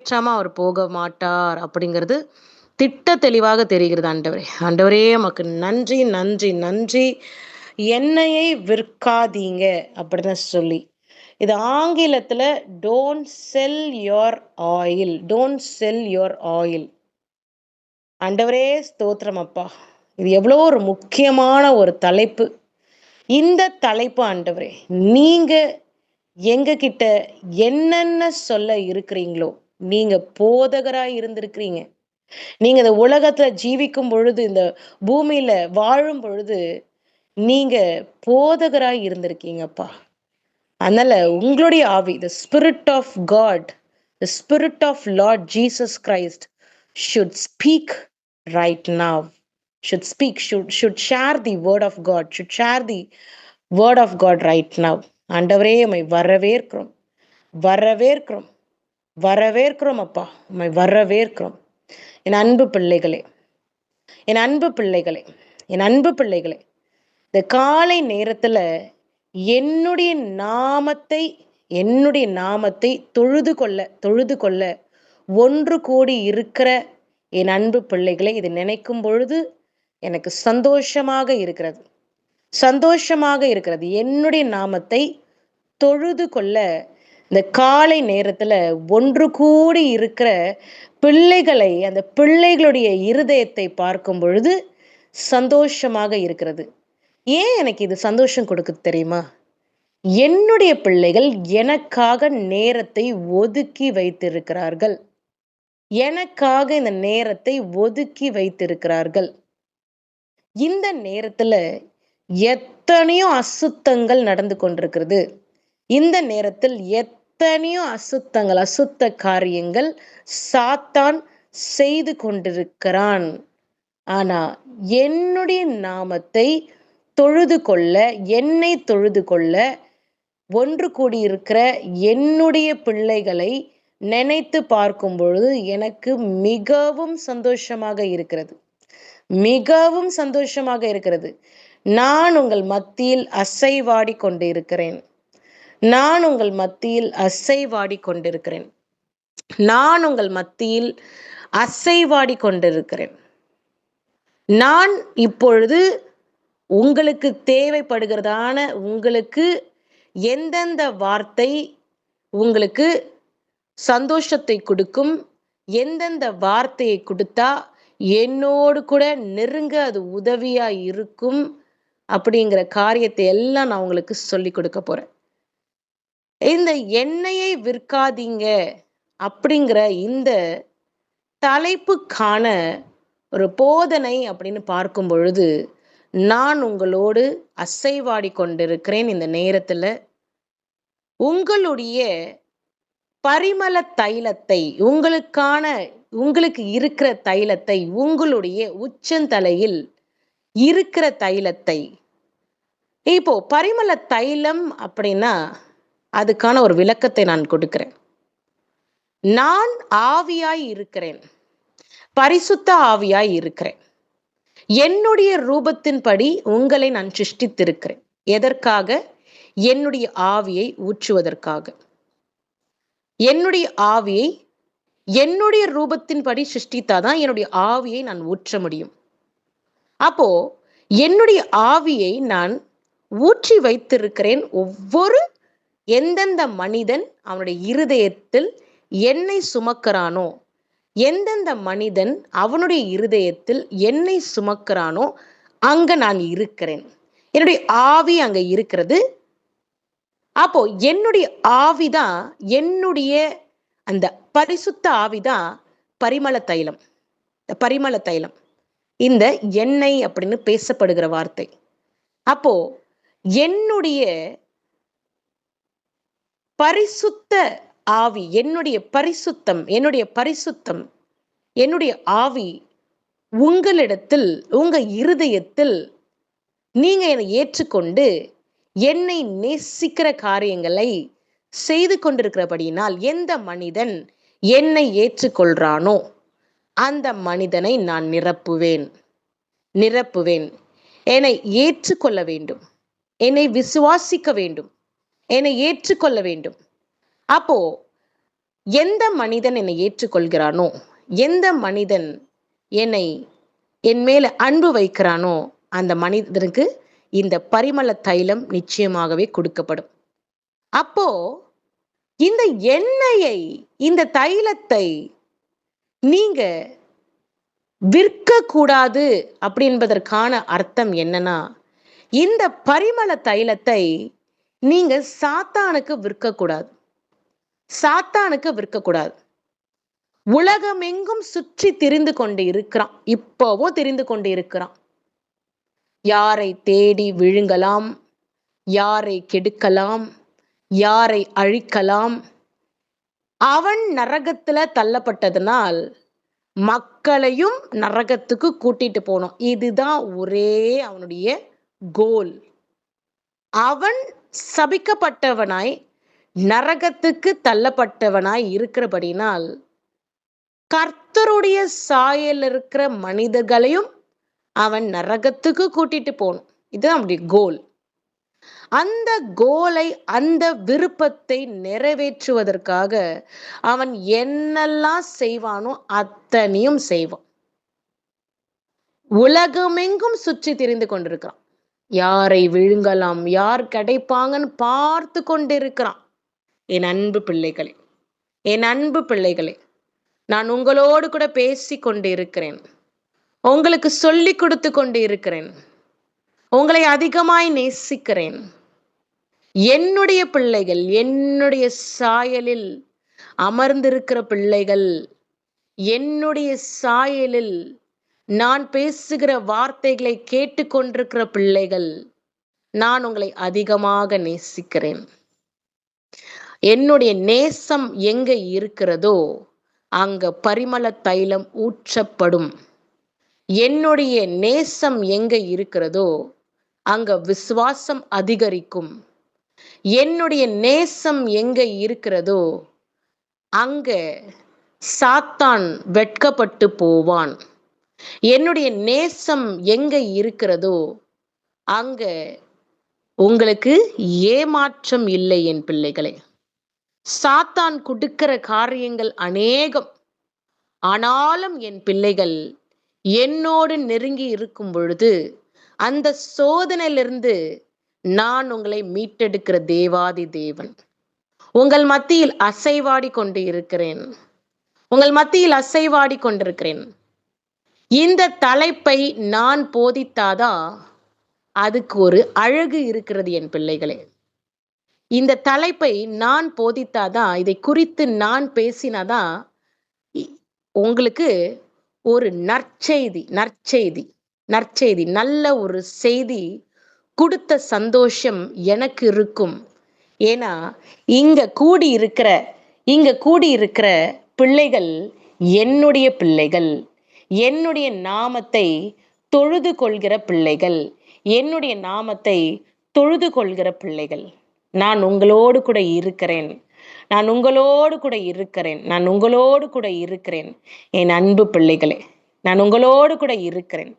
ஏற்றாம அவர் போக மாட்டார் அப்படிங்கிறது திட்ட தெளிவாக தெரிகிறது ஆண்டவரே. ஆண்டவரே உமக்கு நன்றி, நன்றி, நன்றி. எண்ணெயை விற்காதீங்க அப்படின்னு சொல்லி. இது ஆங்கிலத்துல don't sell your oil. Don't sell your oil. ஆண்டவரே ஸ்தோத்திரம் அப்பா. இது எவ்வளோ ஒரு முக்கியமான ஒரு தலைப்பு. இந்த தலைப்பு ஆண்டவரே, நீங்க எங்க கிட்ட என்னென்ன சொல்ல இருக்கிறீங்களோ, நீங்க போதகராய் இருந்திருக்கிறீங்க. நீங்க இந்த உலகத்துல ஜீவிக்கும் பொழுது, இந்த பூமியில வாழும் பொழுது, நீங்க போதகராய் இருந்திருக்கீங்கப்பா. அதனால உங்களுடைய ஆவி, the spirit of God, the spirit of Lord Jesus Christ should speak right now. Should speak, should share the word of God, should share the word of God right now. ஆண்டவரே உம்மை வரவேற்கிறோம், வரவேற்கிறோம், வரவேற்கிறோம் அப்பா. உம்மை வரவேற்கிறோம். என் அன்பு பிள்ளைகளே, என் அன்பு பிள்ளைகளே, என் அன்பு பிள்ளைகளே, இந்த காலை நேரத்துல என்னுடைய நாமத்தை என்னுடைய நாமத்தை தொழுது கொள்ள தொழுது கொள்ள ஒன்று கூடி இருக்கிற என் அன்பு பிள்ளைகளை இதை நினைக்கும் பொழுது எனக்கு சந்தோஷமாக இருக்கிறது. சந்தோஷமாக இருக்கிறது. என்னுடைய நாமத்தை தொழுது கொள்ள இந்த காலை நேரத்துல ஒன்று கூடி இருக்கிற பிள்ளைகளை, அந்த பிள்ளைகளுடைய இருதயத்தை பார்க்கும் பொழுது சந்தோஷமாக இருக்கிறது. ஏன் எனக்கு இது சந்தோஷம் கொடுக்குது தெரியுமா? என்னுடைய பிள்ளைகள் எனக்காக நேரத்தை ஒதுக்கி வைத்திருக்கிறார்கள். எனக்காக இந்த நேரத்தை ஒதுக்கி வைத்திருக்கிறார்கள். இந்த நேரத்துல எத்தனையோ அசுத்தங்கள் நடந்து கொண்டிருக்கிறது. இந்த நேரத்தில் எத்தனையோ அசுத்தங்கள், அசுத்த காரியங்கள் சாத்தான் செய்து கொண்டிருக்கிறான். ஆனா என்னுடைய நாமத்தை தொழுது கொள்ள, என்னை தொழுது கொள்ள ஒன்று கூடியிருக்கிற என்னுடைய பிள்ளைகளை நினைத்து பார்க்கும் பொழுது எனக்கு மிகவும் சந்தோஷமாக இருக்கிறது. மிகவும் சந்தோஷமாக இருக்கிறது. நான் உங்கள் மத்தியில் அசைவாடி கொண்டிருக்கிறேன். நான் உங்கள் மத்தியில் அசைவாடி கொண்டிருக்கிறேன். நான் உங்கள் மத்தியில் அசைவாடி கொண்டிருக்கிறேன். நான் இப்பொழுது உங்களுக்கு தேவைப்படுகிறதான, உங்களுக்கு எந்தெந்த வார்த்தை உங்களுக்கு சந்தோஷத்தை கொடுக்கும், எந்தெந்த வார்த்தையை கொடுத்தா என்னோடு கூட நெருங்க அது உதவியா இருக்கும் அப்படிங்கிற காரியத்தை எல்லாம் நான் உங்களுக்கு சொல்லி கொடுக்க போறேன். இந்த எண்ணெயை விற்காதீங்க அப்படிங்கிற இந்த தலைப்புக்கான ஒரு போதனை அப்படின்னு பார்க்கும் பொழுது நான் உங்களோடு அசைவாடி கொண்டிருக்கிறேன். இந்த நேரத்துல உங்களுடைய பரிமள தைலத்தை, உங்களுக்கு இருக்கிற தைலத்தை, உங்களுடைய உச்சந்தலையில் இருக்கிற தைலத்தை, இப்போ பரிமள தைலம் அப்படின்னா அதுக்கான ஒரு விளக்கத்தை நான் கொடுக்கிறேன். நான் ஆவியாய் இருக்கிறேன், பரிசுத்த ஆவியாய் இருக்கிறேன். என்னுடைய ரூபத்தின்படி உங்களை நான் சிருஷ்டித்திருக்கிறேன். எதற்காக? என்னுடைய ஆவியை ஊற்றுவதற்காக. என்னுடைய ஆவியை என்னுடைய ரூபத்தின்படி சிருஷ்டித்தாதான் என்னுடைய ஆவியை நான் ஊற்ற முடியும். அப்போ என்னுடைய ஆவியை நான் ஊற்றி வைத்திருக்கிறேன். ஒவ்வொரு எந்தெந்த மனிதன் அவனுடைய இருதயத்தில் என்னை சுமக்கிறானோ, எந்தெந்த மனிதன் அவனுடைய இருதயத்தில் என்னை சுமக்கிறானோ அங்க நான் இருக்கிறேன். என்னுடைய ஆவி அங்க இருக்கிறது. அப்போ என்னுடைய ஆவிதான், என்னுடைய அந்த பரிசுத்த ஆவிதான் பரிமள தைலம். பரிமள தைலம் இந்த எண்ணெய் அப்படின்னு பேசப்படுகிற வார்த்தை. அப்போ என்னுடைய பரிசுத்த ஆவி, என்னுடைய பரிசுத்தம், என்னுடைய ஆவி உங்களிடத்தில், உங்க இருதயத்தில் நீங்க என்னை ஏற்றுக்கொண்டு என்னை நேசிக்கிற காரியங்களை செய்து கொண்டிருக்கிறபடியினால், எந்த மனிதன் என்னை ஏற்றுக்கொள்றானோ அந்த மனிதனை நான் நிரப்புவேன். என்னை ஏற்றுக்கொள்ள வேண்டும், என்னை விசுவாசிக்க வேண்டும், என்னை ஏற்றுக்கொள்ள வேண்டும். அப்போ எந்த மனிதன் என்னை ஏற்றுக்கொள்கிறானோ, எந்த மனிதன் என்னை என் மேல அன்பு வைக்கிறானோ, அந்த மனிதனுக்கு இந்த பரிமள தைலம் நிச்சயமாகவே கொடுக்கப்படும். அப்போ இந்த எண்ணெயை, இந்த தைலத்தை நீங்க விற்கக்கூடாது அப்படி என்பதற்கான அர்த்தம் என்னன்னா, இந்த பரிமள தைலத்தை நீங்க சாத்தானுக்கு விற்கக்கூடாது. சாத்தானுக்கு விற்கக்கூடாது. உலகமெங்கும் சுற்றி திரிந்து கொண்டு இருக்கிறான். இப்போவும் திரிந்து கொண்டு இருக்கிறான். யாரை தேடி விழுங்கலாம், யாரை கெடுக்கலாம், யாரை அழிக்கலாம். அவன் நரகத்துல தள்ளப்பட்டதனால் மக்களையும் நரகத்துக்கு கூட்டிட்டு போனோம். இதுதான் ஒரே அவனுடைய கோல். அவன் சபிக்கப்பட்டவனாய் நரகத்துக்கு தள்ளப்பட்டவனாய் இருக்கிறபடினால் கர்த்தருடைய சாயல் இருக்கிற மனிதர்களையும் அவன் நரகத்துக்கு கூட்டிட்டு போகணும். இதுதான் அவனுடைய கோல். அந்த கோலை, அந்த விருப்பத்தை நிறைவேற்றுவதற்காக அவன் என்னெல்லாம் செய்வானோ அத்தனையும் செய்வான். உலகமெங்கும் சுற்றி திரிந்து கொண்டிருக்கிறான். யாரை விழுங்கலாம், யார் கிடைப்பாங்கன்னு பார்த்து கொண்டிருக்கிறான். என் அன்பு பிள்ளைகளே, என் அன்பு பிள்ளைகளே, நான் உங்களோடு கூட பேசி கொண்டு இருக்கிறேன். உங்களுக்கு சொல்லி கொடுத்து கொண்டு இருக்கிறேன். உங்களை அதிகமாய் நேசிக்கிறேன். என்னுடைய பிள்ளைகள், என்னுடைய சாயலில் அமர்ந்திருக்கிற பிள்ளைகள், என்னுடைய சாயலில் நான் பேசுகிற வார்த்தைகளை கேட்டுக்கொண்டிருக்கிற பிள்ளைகள், நான் உங்களை அதிகமாக நேசிக்கிறேன். என்னுடைய நேசம் எங்க இருக்கிறதோ அங்க பரிமள தைலம் ஊற்றப்படும். என்னுடைய நேசம் எங்க இருக்கிறதோ அங்க விசுவாசம் அதிகரிக்கும். என்னுடைய நேசம் எங்க இருக்கிறதோ அங்க சாத்தான் வெட்கப்பட்டு போவான். என்னுடைய நேசம் எங்க இருக்கிறதோ அங்க உங்களுக்கு ஏமாற்றம் இல்லை என் பிள்ளைகளே. சாத்தான் கொடுக்கிற காரியங்கள் அநேகம். ஆனாலும் என் பிள்ளைகள் என்னோடு நெருங்கி இருக்கும் பொழுது அந்த சோதனையிலிருந்து நான் உங்களை மீட்டெடுக்கிற தேவாதி தேவன். உங்கள் மத்தியில் அசைவாடி கொண்டு இருக்கிறேன். உங்கள் மத்தியில் அசைவாடி கொண்டிருக்கிறேன். இந்த தலைப்பை நான் போதித்தாதா அதுக்கு ஒரு அழகு இருக்கிறது என் பிள்ளைகளே. இந்த தலைப்பை நான் போதித்தாதான், இதை குறித்து நான் பேசினாதான் உங்களுக்கு ஒரு நற்செய்தி நற்செய்தி நற்செய்தி நல்ல ஒரு செய்தி கொடுத்த சந்தோஷம் எனக்கு இருக்கும். ஏன்னா இங்க கூடி இருக்கிற பிள்ளைகள் என்னுடைய பிள்ளைகள், என்னுடைய நாமத்தை தொழுது கொள்கிற பிள்ளைகள், என்னுடைய நாமத்தை தொழுது கொள்கிற பிள்ளைகள். நான் உங்களோடு கூட இருக்கிறேன். நான் உங்களோடு கூட இருக்கிறேன். நான் உங்களோடு கூட இருக்கிறேன் என் அன்பு பிள்ளைகளே. நான் உங்களோடு கூட இருக்கிறேன்.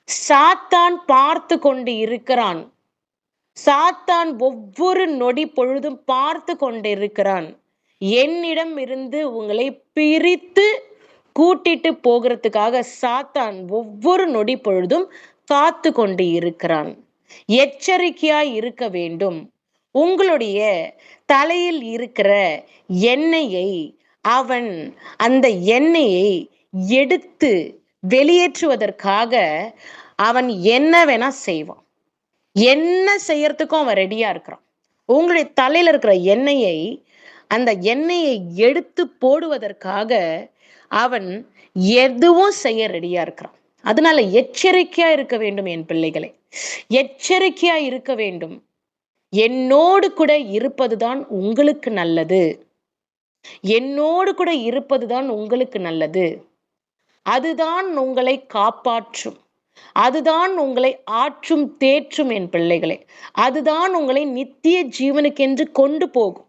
சாத்தான் பார்த்து கொண்டு இருக்கிறான். சாத்தான் ஒவ்வொரு நொடி பொழுதும் பார்த்து கொண்டு இருக்கிறான். என்னிடம் இருந்து உங்களை பிரித்து கூட்டிட்டு போகிறதுக்காக சாத்தான் ஒவ்வொரு நொடி பொழுதும் காத்து கொண்டு இருக்கிறான். எச்சரிக்கையாய் இருக்க வேண்டும். உங்களுடைய தலையில் இருக்கிற எண்ணெயை அவன் அந்த எண்ணெயை எடுத்து வெளியேற்றுவதற்காக அவன் என்ன வேணா செய்வான். என்ன செய்யறதுக்கும் அவன் ரெடியா இருக்கிறான். உங்களுடைய தலையில இருக்கிற எண்ணெயை, அந்த எண்ணெயை எடுத்து போடுவதற்காக அவன் எதுவும் செய்ய ரெடியா இருக்கிறான். அதனால எச்சரிக்கையா இருக்க வேண்டும் என் பிள்ளைகளே. எச்சரிக்கையா இருக்க வேண்டும். என்னோடு கூட இருப்பதுதான் உங்களுக்கு நல்லது. என்னோடு கூட இருப்பதுதான் உங்களுக்கு நல்லது. அதுதான் உங்களை காப்பாற்றும். அதுதான் உங்களை ஆற்றும் தேற்றும் என் பிள்ளைகளே. அதுதான் உங்களை நித்திய ஜீவனுக்கென்று கொண்டு போகும்.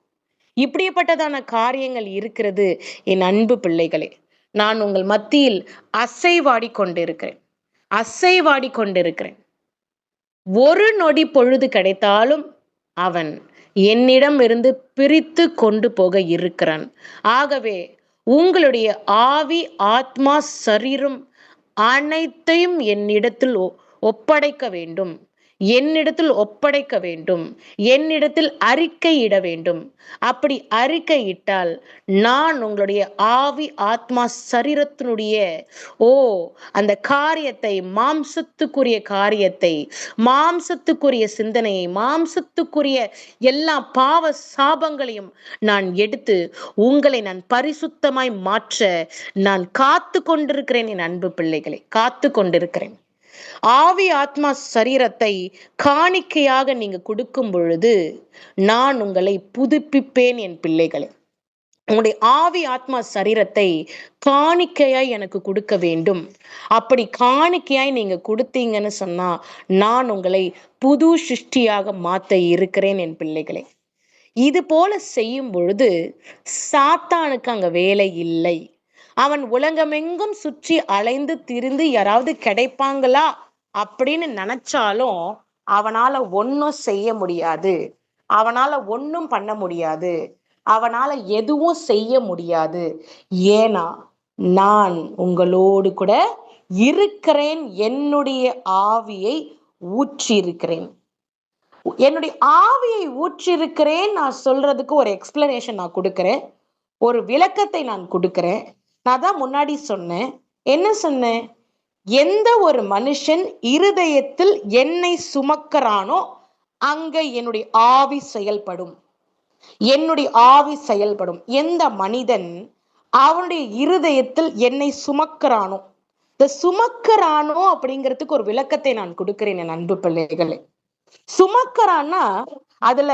இப்படிப்பட்டதான காரியங்கள் இருக்கிறது என் அன்பு பிள்ளைகளே. நான் உங்கள் மத்தியில் அசைவாடி கொண்டிருக்கிறேன். அசைவாடி கொண்டிருக்கிறேன். ஒரு நொடி பொழுது கிடைத்தாலும் அவன் என்னிடம் இருந்து பிரித்து கொண்டு போக இருக்கிறான். ஆகவே உங்களுடைய ஆவி, ஆத்மா, சரீரம் அனைத்தையும் என்னிடத்தில் ஒப்படைக்க வேண்டும். என்னிடத்தில் ஒப்படைக்க வேண்டும். என்னிடத்தில் அறிக்கையிட வேண்டும். அப்படி அறிக்கையிட்டால் நான் உங்களுடைய ஆவி, ஆத்மா, சரீரத்தினுடைய ஓ அந்த காரியத்தை, மாம்சத்துக்குரிய காரியத்தை, மாம்சத்துக்குரிய சிந்தனையை, மாம்சத்துக்குரிய எல்லா பாவ சாபங்களையும் நான் எடுத்து உங்களை நான் பரிசுத்தமாய் மாற்ற நான் காத்து கொண்டிருக்கிறேன். என் அன்பு பிள்ளைகளை, காத்து கொண்டிருக்கிறேன். ஆவி, ஆத்மா, சரீரத்தை காணிக்கையாக நீங்க கொடுக்கும் பொழுது நான் உங்களை புதுப்பிப்பேன். என் பிள்ளைகளை, உங்களுடைய ஆவி, ஆத்மா, சரீரத்தை காணிக்கையாய் எனக்கு கொடுக்க வேண்டும். அப்படி காணிக்கையாய் நீங்க கொடுத்தீங்கன்னு சொன்னா நான் உங்களை புது சிருஷ்டியாக மாத்த இருக்கிறேன். என் பிள்ளைகளை, இது போல செய்யும் பொழுது சாத்தானுக்கு அங்க வேலை இல்லை. அவன் உலகமெங்கும் சுற்றி அலைந்து திரிந்து யாராவது கிடைப்பாங்களா அப்படின்னு நினைச்சாலும் அவனால ஒன்னும் செய்ய முடியாது. அவனால ஒன்னும் பண்ண முடியாது. அவனால எதுவும் செய்ய முடியாது. ஏன்னா நான் உங்களோடு கூட இருக்கிறேன். என்னுடைய ஆவியை ஊற்றி இருக்கிறேன். என்னுடைய ஆவியை ஊற்றிருக்கிறேன் நான் சொல்றதுக்கு ஒரு எக்ஸ்பிளனேஷன் நான் கொடுக்கிறேன். ஒரு விளக்கத்தை நான் கொடுக்கிறேன். நான் தான் முன்னாடி சொன்னேன். என்ன சொன்னேன்? எந்த ஒரு மனுஷன் இருதயத்தில் என்னை சுமக்கிறானோ அங்க என்னுடைய ஆவி செயல்படும். என்னுடைய ஆவி செயல்படும். எந்த மனிதன் அவனுடைய இருதயத்தில் என்னை சுமக்கிறானோ, இந்த சுமக்கிறானோ அப்படிங்கிறதுக்கு ஒரு விளக்கத்தை நான் கொடுக்கிறேன். என் அன்பு பிள்ளைகளே, சுமக்கிறான்னா அதுல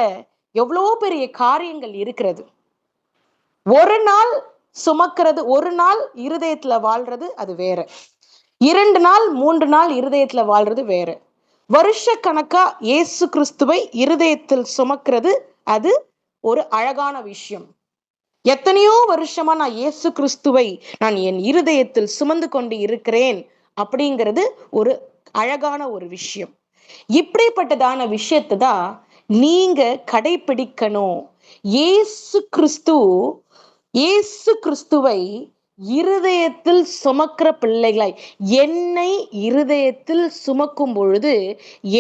எவ்வளோ பெரிய காரியங்கள் இருக்கிறது. ஒரு நாள் சுமக்கிறது, ஒரு நாள் இருதயத்துல வாழ்றது அது வேற. 2 நாள் 3 நாள் இருதயத்துல வாழ்றது வேற. வருஷ கணக்கா இயேசு கிறிஸ்துவை இருதயத்தில் சுமக்கிறது அது ஒரு அழகான விஷயம். எத்தனையோ வருஷமா நான் இயேசு கிறிஸ்துவை நான் என் இருதயத்தில் சுமந்து கொண்டு இருக்கிறேன் அப்படிங்கிறது ஒரு அழகான ஒரு விஷயம். இப்படிப்பட்டதான விஷயத்தை தான் நீங்க கடைபிடிக்கணும். இயேசு கிறிஸ்துவை இருதயத்தில் சுமக்கிற பிள்ளைகளாய், என்னை இருதயத்தில் சுமக்கும் பொழுது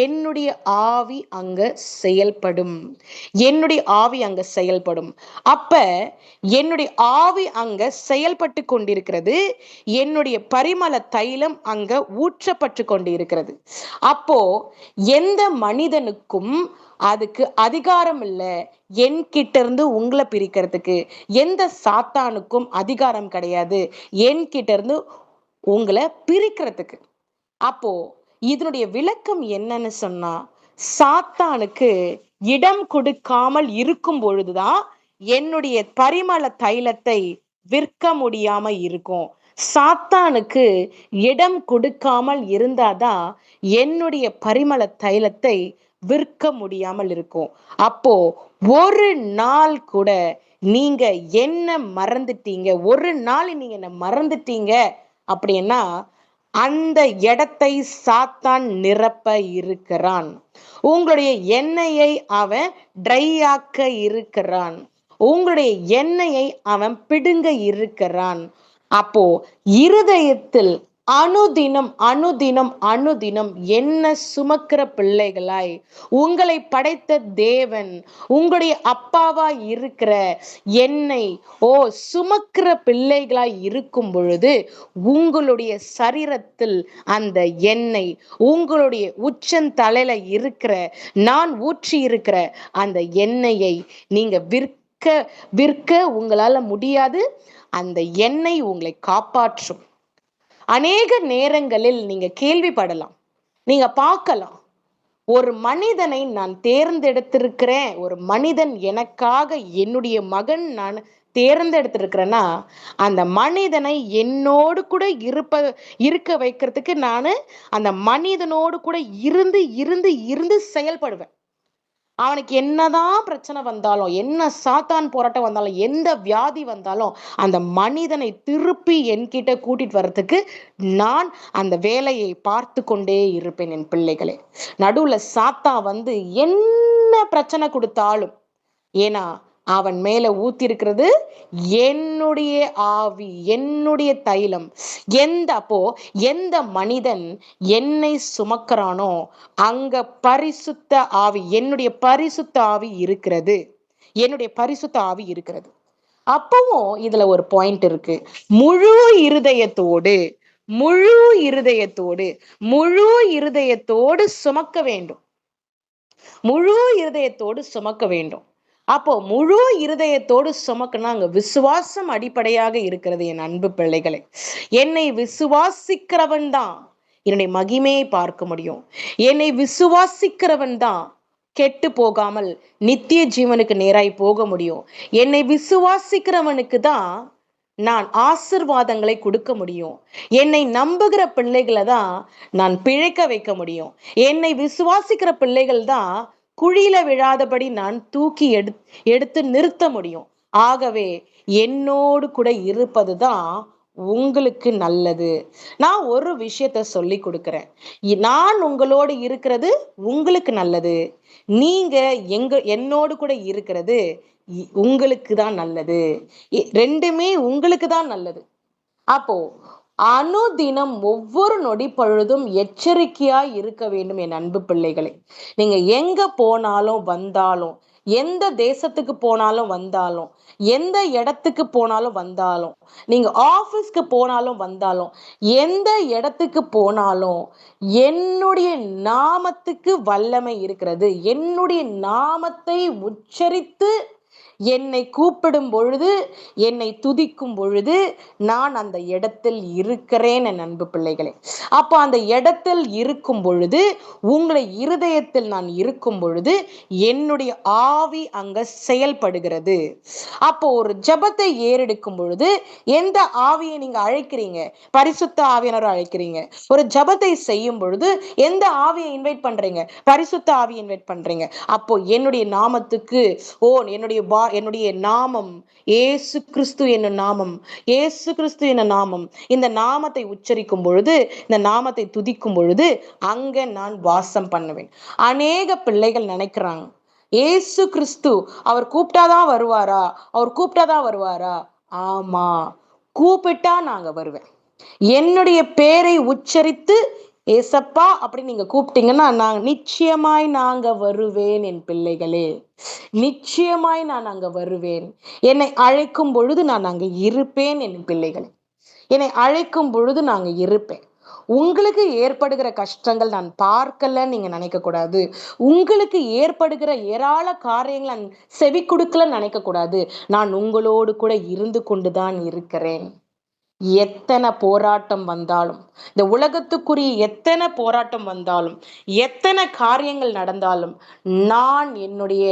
என்னுடைய ஆவி அங்க செயல்படும். என்னுடைய ஆவி அங்க செயல்படும். அப்ப என்னுடைய ஆவி அங்க செயல்பட்டு கொண்டிருக்கிறது. என்னுடைய பரிமள தைலம் அங்க ஊற்றப்பட்டு கொண்டிருக்கிறது. அப்போ எந்த மனிதனுக்கும் அதுக்கு அதிகாரம் இல்லை. என்கிட்ட இருந்து உங்களை பிரிக்கிறதுக்கு எந்த சாத்தானுக்கும் அதிகாரம் கிடையாது. என்கிட்ட இருந்து உங்களை பிரிக்கிறதுக்கு. அப்போ இதனுடைய விளக்கம் என்னன்னு சொன்னா, சாத்தானுக்கு இடம் கொடுக்காமல் இருக்கும் பொழுதுதான் என்னுடைய பரிமள தைலத்தை விற்க முடியாம இருக்கும். சாத்தானுக்கு இடம் கொடுக்காமல் இருந்தாதான் என்னுடைய பரிமள தைலத்தை விற்க முடியாமல் இருக்கும். அப்போ ஒரு நாள் கூட நீங்க என்ன மறந்துட்டீங்க, ஒரு நாள் நீங்க என்ன மறந்துட்டீங்க அப்படின்னா அந்த இடத்தை சாத்தான் நிரப்ப இருக்கிறான். உங்களுடைய எண்ணெயை அவன் ட்ரை ஆக்க இருக்கிறான். உங்களுடைய எண்ணெயை அவன் பிடுங்க இருக்கிறான். அப்போ இருதயத்தில் அனுதினம் அனுதினம் அனுதினம் என்ன சுமக்கிற பிள்ளைகளாய் உங்களை படைத்த தேவன், உங்களுடைய அப்பாவாய் இருக்கிற என்னை சுமக்கிற பிள்ளைகளாய் இருக்கும் பொழுது உங்களுடைய சரீரத்தில் அந்த எண்ணெய், உங்களுடைய உச்சந்தலையில இருக்கிற நான் ஊற்றி இருக்கிற அந்த எண்ணெயை நீங்க விற்க உங்களால முடியாது. அந்த எண்ணெய் உங்களை காப்பாற்றும். அநேக நேரங்களில் நீங்க கேள்விப்படலாம், நீங்க பார்க்கலாம், ஒரு மனிதனை நான் தேர்ந்தெடுத்திருக்கிறேன், ஒரு மனிதன் எனக்காக என்னுடைய மகன் நான் தேர்ந்தெடுத்திருக்கிறேன்னா அந்த மனிதனை என்னோடு கூட இருக்க வைக்கிறதுக்கு நான் அந்த மனிதனோடு கூட இருந்து இருந்து இருந்து செயல்படுவேன். அவனுக்கு என்னதான் பிரச்சனை வந்தாலும், என்ன சாத்தான் போராட்டம் வந்தாலும், எந்த வியாதி வந்தாலும் அந்த மனிதனை திருப்பி என்கிட்ட கூட்டிட்டு வர்றதுக்கு நான் அந்த வேலையை பார்த்து கொண்டே இருப்பேன். என் பிள்ளைகளே, நடுவுல சாத்தான் வந்து என்ன பிரச்சனை கொடுத்தாலும், ஏன்னா அவன் மேல ஊத்திருக்கிறது என்னுடைய ஆவி, என்னுடைய தைலம். எந்த மனிதன் என்னை சுமக்கிறானோ அங்க பரிசுத்த ஆவி, என்னுடைய பரிசுத்த ஆவி இருக்கிறது. என்னுடைய பரிசுத்த ஆவி இருக்கிறது. அப்பவும் இதுல ஒரு பாயிண்ட் இருக்கு. முழு இருதயத்தோடு முழு இருதயத்தோடு முழு இருதயத்தோடு சுமக்க வேண்டும். முழு இருதயத்தோடு சுமக்க வேண்டும். அப்போ முழு இருதயத்தோடு சுமக்கணும். அங்க விசுவாசம் அடிப்படையாக இருக்கிறது. என் அன்பு பிள்ளைகளை, என்னை விசுவாசிக்கிறவன் தான் என்னுடைய மகிமையை பார்க்க முடியும். என்னை விசுவாசிக்கிறவன் தான் கெட்டு போகாமல் நித்திய ஜீவனுக்கு நேராய் போக முடியும். என்னை விசுவாசிக்கிறவனுக்கு தான் நான் ஆசிர்வாதங்களை கொடுக்க முடியும். என்னை நம்புகிற பிள்ளைகளை தான் நான் பிழைக்க வைக்க முடியும். என்னை விசுவாசிக்கிற பிள்ளைகள் தான் குழியில விழாதபடி நான் தூக்கி எடுத்து நிறுத்த முடியும். ஆகவே என்னோடு கூட இருப்பது தான் உங்களுக்கு நல்லது. நான் ஒரு விஷயத்த சொல்லி கொடுக்கிறேன். நான் உங்களோடு இருக்கிறது உங்களுக்கு நல்லது. நீங்க என்னோடு கூட இருக்கிறது உங்களுக்கு தான் நல்லது. ரெண்டுமே உங்களுக்கு தான் நல்லது. அப்போ அனுதினம் ஒவ்வொரு நொடி பொழுதும் எச்சரிக்கையாய் இருக்க வேண்டும் என் அன்பு பிள்ளைகளை. நீங்க எங்க போனாலும் வந்தாலும், எந்த தேசத்துக்கு போனாலும் வந்தாலும், எந்த இடத்துக்கு போனாலும் வந்தாலும், நீங்க ஆபீஸ்க்கு போனாலும் வந்தாலும், எந்த இடத்துக்கு போனாலும் என்னுடைய நாமத்துக்கு வல்லமை இருக்கிறது. என்னுடைய நாமத்தை உச்சரித்து என்னை கூப்பிடும் பொழுது, என்னை துதிக்கும் பொழுது நான் அந்த இடத்தில் இருக்கிறேன் என் அன்பு பிள்ளைகளே. அப்போ அந்த இடத்தில் இருக்கும் பொழுது, உங்களை இருதயத்தில் நான் இருக்கும் பொழுது என்னுடைய ஆவி அங்க செயல்படுகிறது. அப்போ ஒரு ஜபத்தை ஏறெடுக்கும் பொழுது எந்த ஆவியை நீங்க அழைக்கிறீங்க? பரிசுத்த ஆவியானவரை அழைக்கிறீங்க. ஒரு ஜபத்தை செய்யும் பொழுது எந்த ஆவியை இன்வைட் பண்றீங்க? பரிசுத்த ஆவியை இன்வைட் பண்றீங்க. அப்போ என்னுடைய நாமத்துக்கு என்னுடைய நாமம் ஏசு கிறிஸ்து என்னும் நாமம், ஏசு கிறிஸ்து என்னும் நாமம், இந்த நாமத்தை உச்சரிக்கும் பொழுது, இந்த நாமத்தை துதிக்கும் பொழுது அங்க நான் வாசம் பண்ணுவேன். அநேக பிள்ளைகள் நினைக்கிறாங்க, ஏசு கிறிஸ்து அவர் கூப்பிட்டாதான் வருவாரா? அவர் கூப்பிட்டாதான் வருவாரா? ஆமா, கூப்பிட்டா நாங்க வருவேன். என்னுடைய பேரை உச்சரித்து ஏசப்பா அப்படி நீங்க கூப்பிட்டீங்கன்னா நிச்சயமாய் நாங்க வருவேன் என் பிள்ளைகளே. நிச்சயமாய் நான் அங்க வருவேன். என்னை அழைக்கும் பொழுது நான் அங்க இருப்பேன் என் பிள்ளைகளே. என்னை அழைக்கும் பொழுது நாங்க இருப்பேன். உங்களுக்கு ஏற்படுகிற கஷ்டங்கள் நான் பார்க்கலன்னு நீங்க நினைக்க கூடாது. உங்களுக்கு ஏற்படுகிற ஏராள காரியங்கள் நான் செவி கொடுக்கலன்னு நினைக்க கூடாது. நான் உங்களோடு கூட இருந்து கொண்டுதான் இருக்கிறேன். எத்தனை போராட்டம் வந்தாலும், இந்த உலகத்துக்குரிய எத்தனை போராட்டம் வந்தாலும், எத்தனை காரியங்கள் நடந்தாலும், நான் என்னுடைய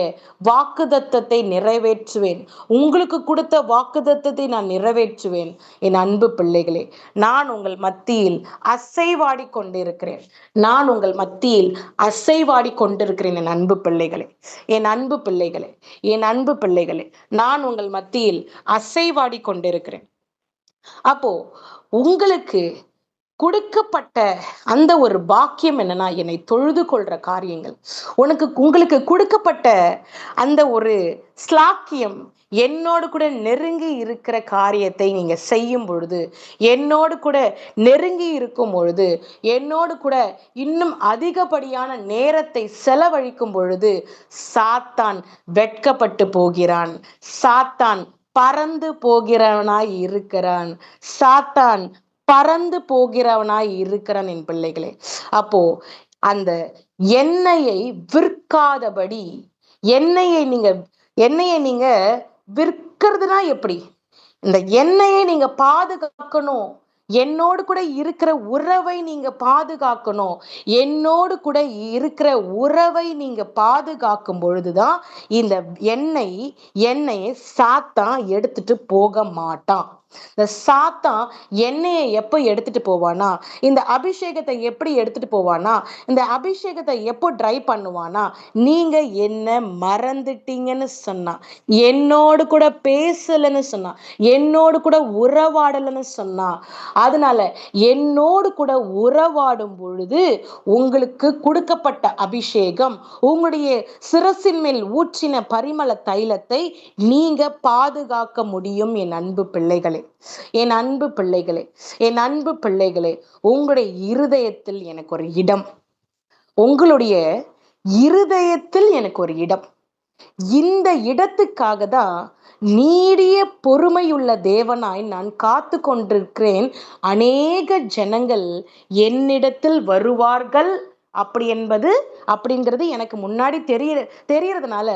வாக்குத்தத்தத்தை நிறைவேற்றுவேன். உங்களுக்கு கொடுத்த வாக்குத்தத்தத்தை நான் நிறைவேற்றுவேன். என் அன்பு பிள்ளைகளே, நான் உங்கள் மத்தியில் அசைவாடி கொண்டிருக்கிறேன். நான் உங்கள் மத்தியில் அசைவாடி கொண்டிருக்கிறேன் என் அன்பு பிள்ளைகளே. என் அன்பு பிள்ளைகளே, என் அன்பு பிள்ளைகளே, நான் உங்கள் மத்தியில் அசைவாடி கொண்டிருக்கிறேன். அப்போ உங்களுக்கு கொடுக்கப்பட்ட அந்த ஒரு பாக்கியம் என்னன்னா, என்னை தொழுது கொள்ற காரியங்கள். உங்களுக்கு கொடுக்கப்பட்ட அந்த ஒரு ஸ்லாக்கியம், என்னோடு கூட நெருங்கி இருக்கிற காரியத்தை நீங்க செய்யும் பொழுது, என்னோடு கூட நெருங்கி இருக்கும் பொழுது, என்னோடு கூட இன்னும் அதிகப்படியான நேரத்தை செலவழிக்கும் பொழுது, சாத்தான் வெட்கப்பட்டு போகிறான். சாத்தான் பறந்து போகிறவனாய் இருக்கிறான். சாத்தான் பறந்து போகிறவனாய் இருக்கிறான் என் பிள்ளைகளே. அப்போ அந்த எண்ணெயை விற்காதபடி, எண்ணெயை நீங்க விற்கிறதுனா எப்படி? இந்த எண்ணெயை நீங்க பாதுகாக்கணும். என்னோடு கூட இருக்கிற உறவை நீங்க பாதுகாக்கணும். என்னோடு கூட இருக்கிற உறவை நீங்க பாதுகாக்கும் பொழுதுதான் இந்த எண்ணெயை சாத்தான் எடுத்துட்டு போக மாட்டான். இந்த சாத்தான் எண்ணெயை எப்போ எடுத்துட்டு போவானா, இந்த அபிஷேகத்தை எப்படி எடுத்துட்டு போவானா, இந்த அபிஷேகத்தை எப்போ ட்ரை பண்ணுவானா, நீங்க என்ன மறந்துட்டீங்கன்னு சொன்னா, என்னோடு கூட பேசலன்னு சொன்னா, என்னோடு கூட உறவாடலன்னு சொன்னா, அதனால என்னோடு கூட உறவாடும் பொழுது உங்களுக்கு கொடுக்கப்பட்ட அபிஷேகம், உங்களுடைய சிரசின் மேல் ஊற்றின பரிமள தைலத்தை நீங்க பாதுகாக்க முடியும். என் அன்பு பிள்ளைகளே, என் அன்பு பிள்ளைகளே, என் அன்பு பிள்ளைகளே, உங்களுடைய இருதயத்தில் எனக்கு ஒரு இடம், உங்களுடைய இருதயத்தில் எனக்கு ஒரு இடம். இந்த இடத்துக்காக தான் நீடிய பொறுமையுள்ள தேவனாய் நான் காத்து கொண்டிருக்கிறேன். அநேக ஜனங்கள் என்னிடத்தில் வருவார்கள் அப்படிங்கிறது எனக்கு முன்னாடி தெரியறதுனால,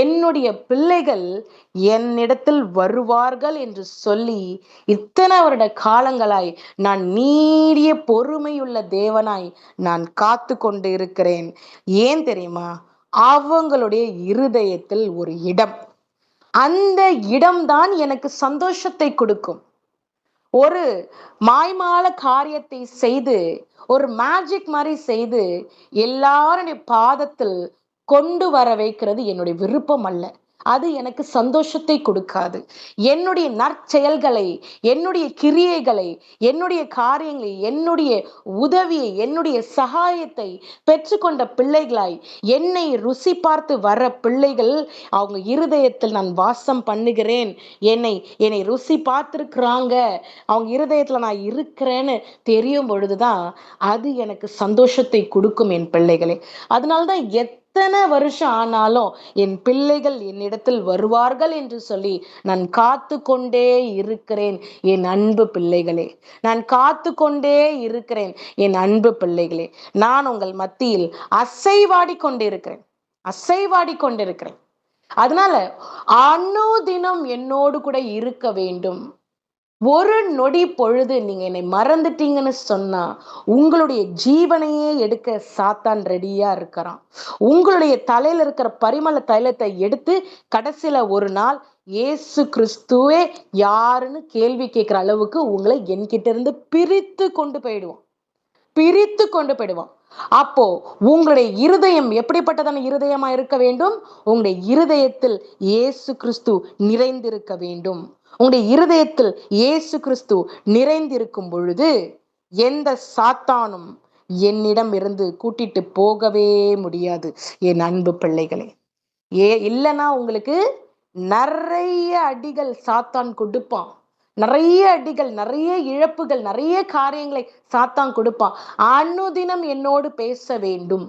என்னுடைய பிள்ளைகள் என்னிடத்தில் வருவார்கள் என்று சொல்லி இத்தனை வருட காலங்களாய் நான் நீடிய பொறுமையுள்ள தேவனாய் நான் காத்து கொண்டு இருக்கிறேன். ஏன் தெரியுமா? அவங்களுடைய இருதயத்தில் ஒரு இடம், அந்த இடம்தான் எனக்கு சந்தோஷத்தை கொடுக்கும். ஒரு மாய்மால காரியத்தை செய்து, ஒரு மேஜிக் மாதிரி செய்து எல்லாருடைய பாதத்தில் கொண்டு வர வைக்கிறது என்னுடைய விருப்பம் அல்ல. அது எனக்கு சந்தோஷத்தை கொடுக்காது. என்னுடைய நற்செயல்களை, என்னுடைய கிரியைகளை, என்னுடைய காரியங்களை, என்னுடைய உதவியை, என்னுடைய சகாயத்தை பெற்றுக்கொண்ட பிள்ளைகளாய் என்னை ருசி பார்த்து வர பிள்ளைகள், அவங்க இருதயத்தில் நான் வாசம் பண்ணுகிறேன், என்னை ருசி பார்த்துருக்குறாங்க, அவங்க இருதயத்துல நான் இருக்கிறேன்னு தெரியும் பொழுதுதான் அது எனக்கு சந்தோஷத்தை கொடுக்கும் என் பிள்ளைகளே. அதனால்தான் எத்தனை வருஷம் ஆனாலும் என் பிள்ளைகள் என்னிடத்தில் வருவார்கள் என்று சொல்லி நான் காத்து கொண்டே இருக்கிறேன். என் அன்பு பிள்ளைகளே, நான் காத்து கொண்டே இருக்கிறேன். என் அன்பு பிள்ளைகளே, நான் உங்கள் மத்தியில் அசைவாடி கொண்டிருக்கிறேன், அசைவாடி கொண்டிருக்கிறேன். அதனால அனுதினம் என்னோடு கூட இருக்க வேண்டும். ஒரு நொடி பொழுது நீங்க என்னை மறந்துட்டீங்கன்னு சொன்னா உங்களுடைய ஜீவனையே எடுக்க சாத்தான் ரெடியா இருக்கிறான். உங்களுடைய தலையில இருக்கிற பரிமள தைலத்தை எடுத்து கடைசியில ஒரு நாள் இயேசு கிறிஸ்துவே யாருன்னு கேள்வி கேட்கிற அளவுக்கு உங்களை என்கிட்ட இருந்து பிரித்து கொண்டு போயிடுவான். அப்போ உங்களுடைய இருதயம் எப்படிப்பட்டதான இருதயமா இருக்க வேண்டும்? உங்களுடைய இருதயத்தில் இயேசு கிறிஸ்து நிறைந்திருக்க வேண்டும். உங்களுடைய இருதயத்தில் இயேசு கிறிஸ்து நிறைந்திருக்கும் பொழுது எந்த சாத்தானும் என்னிடம் இருந்து கூட்டிட்டு போகவே முடியாது. என் அன்பு பிள்ளைகளே, இல்லைன்னா உங்களுக்கு நிறைய அடிகள் சாத்தான் கொடுப்பான், நிறைய அடிகள், நிறைய இழப்புகள், நிறைய காரியங்களை சாத்தான் கொடுப்பான். அனுதினம் என்னோடு பேச வேண்டும்,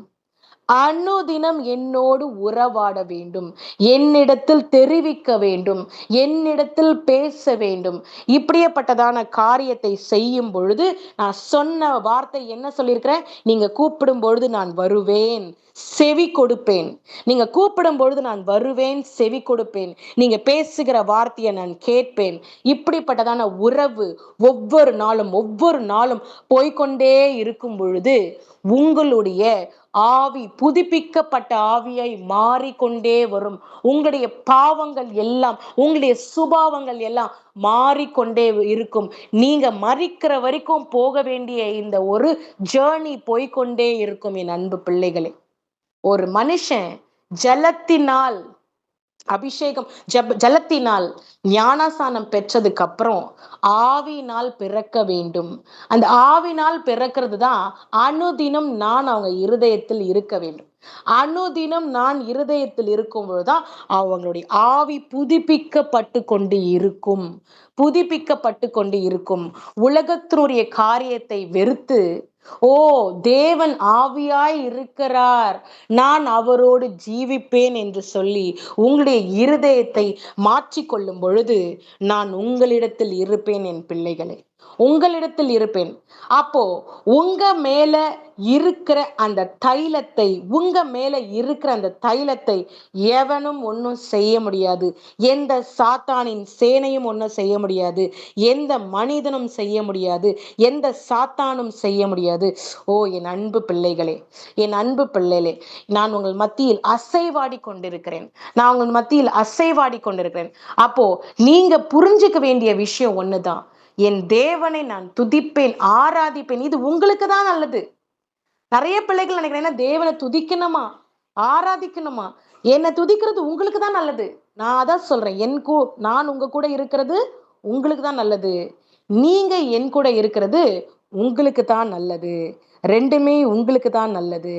அனுதினம் என்னோடு உறவாட வேண்டும், என்னிடத்தில் தெரிவிக்க வேண்டும், என்னிடத்தில் பேச வேண்டும். இப்படியேப்பட்டதான காரியத்தை செய்யும் பொழுது நான் சொன்ன வார்த்தை என்ன சொல்லியிருக்கிறேன்? நீங்க கூப்பிடும் பொழுது நான் வருவேன், செவி கொடுப்பேன். நீங்க கூப்பிடும் பொழுது நான் வருவேன், செவி கொடுப்பேன். நீங்க பேசுகிற வார்த்தையை நான் கேட்பேன். இப்படிப்பட்டதான உறவு ஒவ்வொரு நாளும் போய்கொண்டே இருக்கும் பொழுது உங்களுடைய ஆவி புதுப்பிக்கப்பட்ட ஆவியாய் மாறிக்கொண்டே வரும். உங்களுடைய பாவங்கள் எல்லாம், உங்களுடைய சுபாவங்கள் எல்லாம் மாறிக்கொண்டே இருக்கும். நீங்க மரிக்கிற வரைக்கும் போக வேண்டிய இந்த ஒரு ஜேர்னி போய்கொண்டே இருக்கும். என் அன்பு பிள்ளைகளே, ஒரு மனுஷன் ஜலத்தினால் அபிஷேகம், ஜலத்தினால் ஞானசானம் பெற்றதுக்கு அப்புறம் ஆவியினால் பிறக்க வேண்டும். அந்த ஆவினால் பிறக்கிறது தான் அனுதினம் நான் அவங்க இருதயத்தில் இருக்க வேண்டும். அனுதினம் நான் இருதயத்தில் இருக்கும் பொழுதுதான் அவங்களுடைய ஆவி புதுப்பிக்கப்பட்டு கொண்டு இருக்கும். உலகத்தினுடைய காரியத்தை வெறுத்து, ஓ தேவன் ஆவியாய் இருக்கிறார், நான் அவரோடு ஜீவிப்பேன் என்று சொல்லி உங்களுடைய இருதயத்தை மாற்றிக்கொள்ளும் பொழுது நான் உங்களிடத்தில் இருப்பேன். என் பிள்ளைகளே, உங்களிடத்தில் இருப்பேன். அப்போ உங்க மேல இருக்கிற அந்த தைலத்தை, உங்க மேல இருக்கிற அந்த தைலத்தை எவனும் ஒன்றும் செய்ய முடியாது. எந்த சாத்தானின் சேனையும் ஒன்றும் செய்ய முடியாது. எந்த மனிதனும் செய்ய முடியாது. எந்த சாத்தானும் செய்ய முடியாது. ஓ என் அன்பு பிள்ளைகளே, என் அன்பு பிள்ளைகளே, நான் உங்கள் மத்தியில் அசைவாடி கொண்டிருக்கிறேன். நான் உங்கள் மத்தியில் அசைவாடி கொண்டிருக்கிறேன். அப்போ நீங்க புரிஞ்சுக்க வேண்டிய விஷயம் ஒண்ணுதான். என் தேவனை நான் துதிப்பேன், ஆராதிப்பேன். இது உங்களுக்கு தான் நல்லது. நிறைய பிள்ளைகள் நினைக்கிறேன், தேவனை துதிக்கணுமா, ஆராதிக்கணுமா? என்னை துதிக்கிறது உங்களுக்கு தான் நல்லது. நான் அதான் சொல்றேன், நான் உங்க கூட இருக்கிறது உங்களுக்கு தான் நல்லது. நீங்க என் கூட இருக்கிறது உங்களுக்கு தான் நல்லது. ரெண்டுமே உங்களுக்கு தான் நல்லது.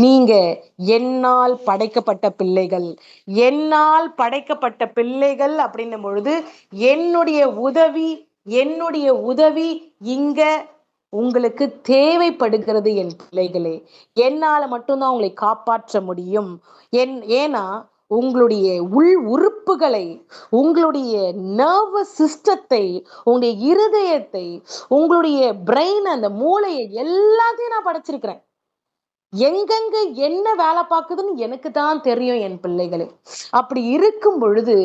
நீங்க என்னால் படைக்கப்பட்ட பிள்ளைகள். என்னால் படைக்கப்பட்ட பிள்ளைகள் அப்படின்னும் பொழுது என்னுடைய உதவி இங்க உங்களுக்கு தேவைப்படுகிறது என் பிள்ளைகளே. என்னால மட்டும்தான் உங்களை காப்பாற்ற முடியும். ஏன்னா உங்களுடைய உள் உறுப்புகளை, உங்களுடைய நர்வஸ் சிஸ்டத்தை, உங்களுடைய இருதயத்தை, உங்களுடைய பிரெயின், அந்த மூளையை எல்லாத்தையும் நான் படைச்சிருக்கிறேன். எங்கெங்க என்ன வேலை பார்க்குதுன்னு எனக்கு தான் தெரியும் என் பிள்ளைகளே. அப்படி இருக்கும் பொழுது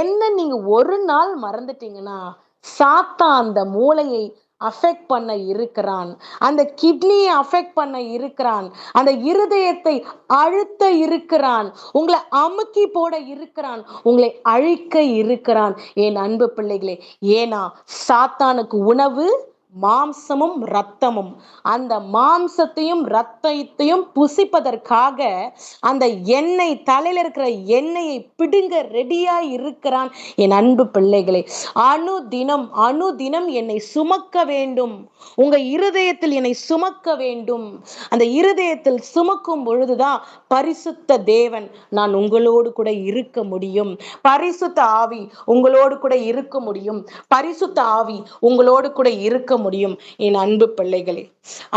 என்ன நீங்க ஒரு நாள் மறந்துட்டீங்கன்னா, சாத்தான் அந்த மூளையை அஃபெக்ட் பண்ண இருக்கிறான், அந்த கிட்னியை அஃபெக்ட் பண்ண இருக்கிறான், அந்த இருதயத்தை அழுத்த இருக்கிறான், உங்களை அமுக்கி போட இருக்கிறான், உங்களை அழிக்க இருக்கிறான் என் அன்பு பிள்ளைகளே. ஏன்னா சாத்தானுக்கு உணவு மாம்சமும் இரத்தமும். அந்த மாம்சத்தையும் இரத்தத்தையும் புசிப்பதற்காக அந்த எண்ணெய், தலையில இருக்கிற எண்ணெயை பிடுங்க ரெடியா இருக்கிறான் என் அன்பு பிள்ளைகளே. அனுதினம் என்னை சுமக்க வேண்டும். உங்க இருதயத்தில் என்னை சுமக்க வேண்டும். அந்த இருதயத்தில் சுமக்கும் பொழுதுதான் பரிசுத்த தேவன் நான் உங்களோடு கூட இருக்க முடியும். பரிசுத்த ஆவி உங்களோடு கூட இருக்க முடியும். பரிசுத்த ஆவி உங்களோடு கூட இருக்க முடியும் என் அன்பு பிள்ளைகளே.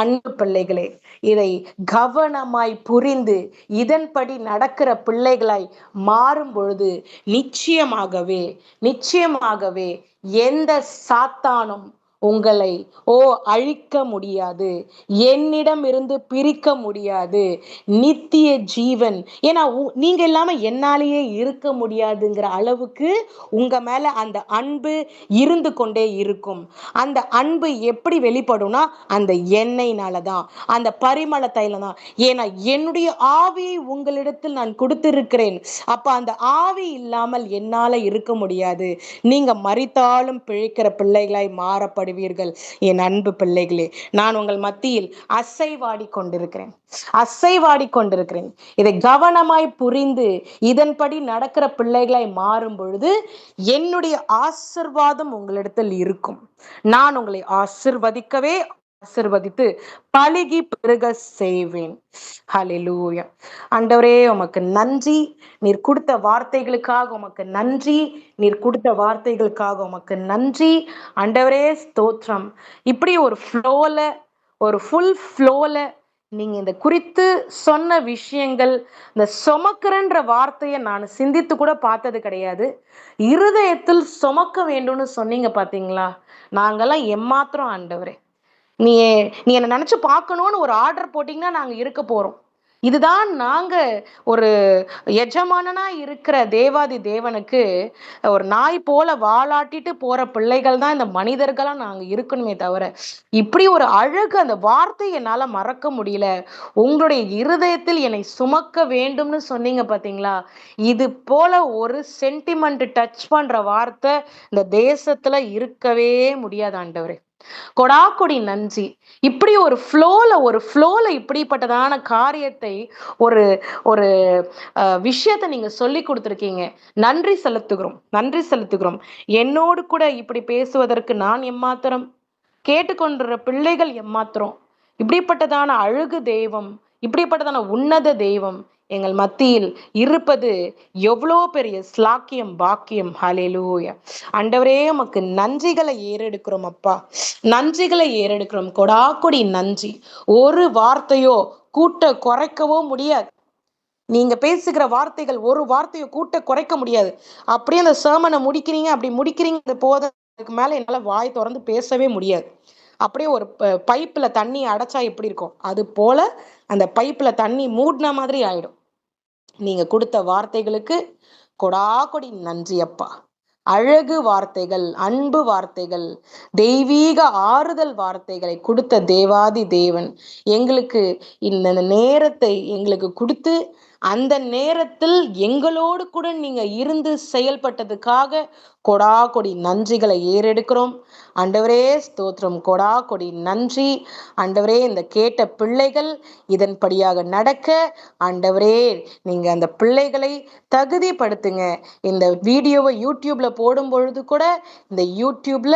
அன்பு பிள்ளைகளே, இதை கவனமாய் புரிந்து இதன்படி நடக்கிற பிள்ளைகளாய் மாறும் பொழுது நிச்சயமாகவே எந்த சாத்தானும் உங்களை அழிக்க முடியாது. என்னிடம் இருந்து பிரிக்க முடியாது. நித்திய ஜீவன். ஏன்னா நீங்க இல்லாம என்னாலேயே இருக்க முடியாதுங்கிற அளவுக்கு உங்க மேல அந்த அன்பு இருந்து கொண்டே இருக்கும். அந்த அன்பு எப்படி வெளிப்படும்னா அந்த எண்ணெய்னாலதான், அந்த பரிமள தைலம் தான். ஏன்னா என்னுடைய ஆவியை உங்களிடத்தில் நான் கொடுத்திருக்கிறேன். அப்ப அந்த ஆவி இல்லாமல் என்னால இருக்க முடியாது. நீங்க மரித்தாலும் பிழைக்கிற பிள்ளைகளாய் மாறப்படுவீர்கள் என் அன்பு பிள்ளைகளே. நான் உங்கள் மத்தியில் அசைவாடி கொண்டிருக்கிறேன். இதை கவனமாய் புரிந்து இதன்படி நடக்கிற பிள்ளைகளாய் மாறும் பொழுது என்னுடைய ஆசீர்வாதம் உங்களிடத்தில் இருக்கும். நான் உங்களை ஆசீர்வதித்து பலுகி பெருக செய்வேன். ஹல்லேலூயா. ஆண்டவரே உமக்கு நன்றி. நீர் கொடுத்த வார்த்தைகளுக்காக உமக்கு நன்றி. ஆண்டவரே ஸ்தோத்திரம். இப்படி ஒரு ஃபுல் ஃப்ளோல நீங்க இந்த குறித்து சொன்ன விஷயங்கள், இந்த சுமக்கிறன்ற வார்த்தையை நான் சிந்தித்து கூட பார்த்தது கிடையாது. இருதயத்தில் சுமக்க வேண்டும்னு சொன்னீங்க பாத்தீங்களா? நாங்கெல்லாம் எம்மாத்திரம் ஆண்டவரே. நீ என்ன நினைச்சு பார்க்கணும்னு ஒரு ஆர்டர் போட்டீங்கன்னா நாங்க இருக்க போறோம். இதுதான் நாங்க ஒரு எஜமானனா இருக்கிற தேவாதி தேவனுக்கு ஒரு நாய் போல வாலாட்டிட்டு போற பிள்ளைகள் தான் இந்த மனிதர்களா நாங்க இருக்கணுமே தவிர, இப்படி ஒரு அழகு அந்த வார்த்தை என்னால மறக்க முடியல. உங்களுடைய இருதயத்தில் என்னை சுமக்க வேண்டும்னு சொன்னீங்க பாத்தீங்களா? இது போல ஒரு சென்டிமெண்ட் டச் பண்ற வார்த்தை இந்த தேசத்துல இருக்கவே முடியாது ஆண்டவரே. கொடாக்கொடி நன்றி. இப்படி ஒரு ஃப்ளோல இப்படிப்பட்டதான காரியத்தை, ஒரு ஒரு விஷயத்தை நீங்க சொல்லி கொடுத்துருக்கீங்க. நன்றி செலுத்துகிறோம். என்னோடு கூட இப்படி பேசுவதற்கு நான் எம்மாத்திரம், கேட்டுக்கொண்டிருக்கிற பிள்ளைகள் எம்மாத்திரம். இப்படிப்பட்டதான அழகு தெய்வம், இப்படிப்பட்டதான உன்னத தெய்வம் எங்கள் மத்தியில் இருப்பது எவ்வளோ பெரிய ஸ்லாக்கியம், பாக்கியம். ஹல்லேலூயா. ஆண்டவரே உமக்கு நன்றிகளை ஏறெடுக்கிறோம் அப்பா. கொடாக்கொடி நன்றி. ஒரு வார்த்தையோ கூட்ட குறைக்கவோ முடியாது. நீங்க பேசுகிற வார்த்தைகள் ஒரு வார்த்தையை கூட்ட குறைக்க முடியாது. அப்படியே அந்த சர்மனை முடிக்கிறீங்க, அப்படி முடிக்கிறீங்க போத அதுக்கு மேல என்னால வாய் திறந்து பேசவே முடியாது. அப்படியே ஒரு பைப்புல தண்ணி அடைச்சா எப்படி இருக்கும்? அது போல அந்த பைப்புல தண்ணி மூடின மாதிரி ஆயிடும். நீங்க குடுத்த வார்த்தைகளுக்கு கொடாகொடி நன்றி அப்பா. அழகு வார்த்தைகள், அன்பு வார்த்தைகள், தெய்வீக ஆறுதல் வார்த்தைகளை குடுத்த தேவாதி தேவன் எங்களுக்கு இந்த நேரத்தை எங்களுக்கு குடுத்து, அந்த நேரத்தில் எங்களோடு கூட நீங்க இருந்து செயல்பட்டதுக்காக கொடாகொடி நன்றிகளை ஏறெடுக்கிறோம். ஆண்டவரே ஸ்தோத்திரம், கொடாகொடி நன்றி. ஆண்டவரே இந்த கேட்ட பிள்ளைகள் இதன்படியாக நடக்க ஆண்டவரே நீங்க அந்த பிள்ளைகளை தகுதிப்படுத்துங்க. இந்த வீடியோவை யூடியூப்ல போடும் பொழுது கூட இந்த யூடியூப்ல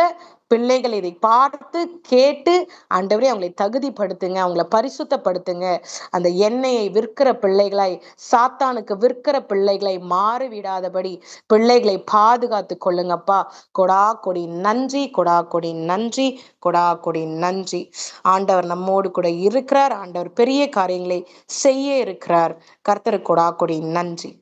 பிள்ளைகள் இதை பார்த்து கேட்டு ஆண்டவரே அவங்களை தகுதிப்படுத்துங்க, அவங்களை பரிசுத்தப்படுத்துங்க. அந்த எண்ணெயை விற்கிற பிள்ளைகளாய், சாத்தானுக்கு விற்கிற பிள்ளைகளை மாறிவிடாதபடி பிள்ளைகளை பாதுகாத்து கொள்ளுங்கப்பா. கொடா கொடி நன்றி, கொடா கொடி நன்றி, கொடா கொடி நன்றி. ஆண்டவர் நம்மோடு கூட இருக்கிறார். ஆண்டவர் பெரிய காரியங்களை செய்ய இருக்கிறார். கர்த்தருக்கு கொடா கொடி நன்றி.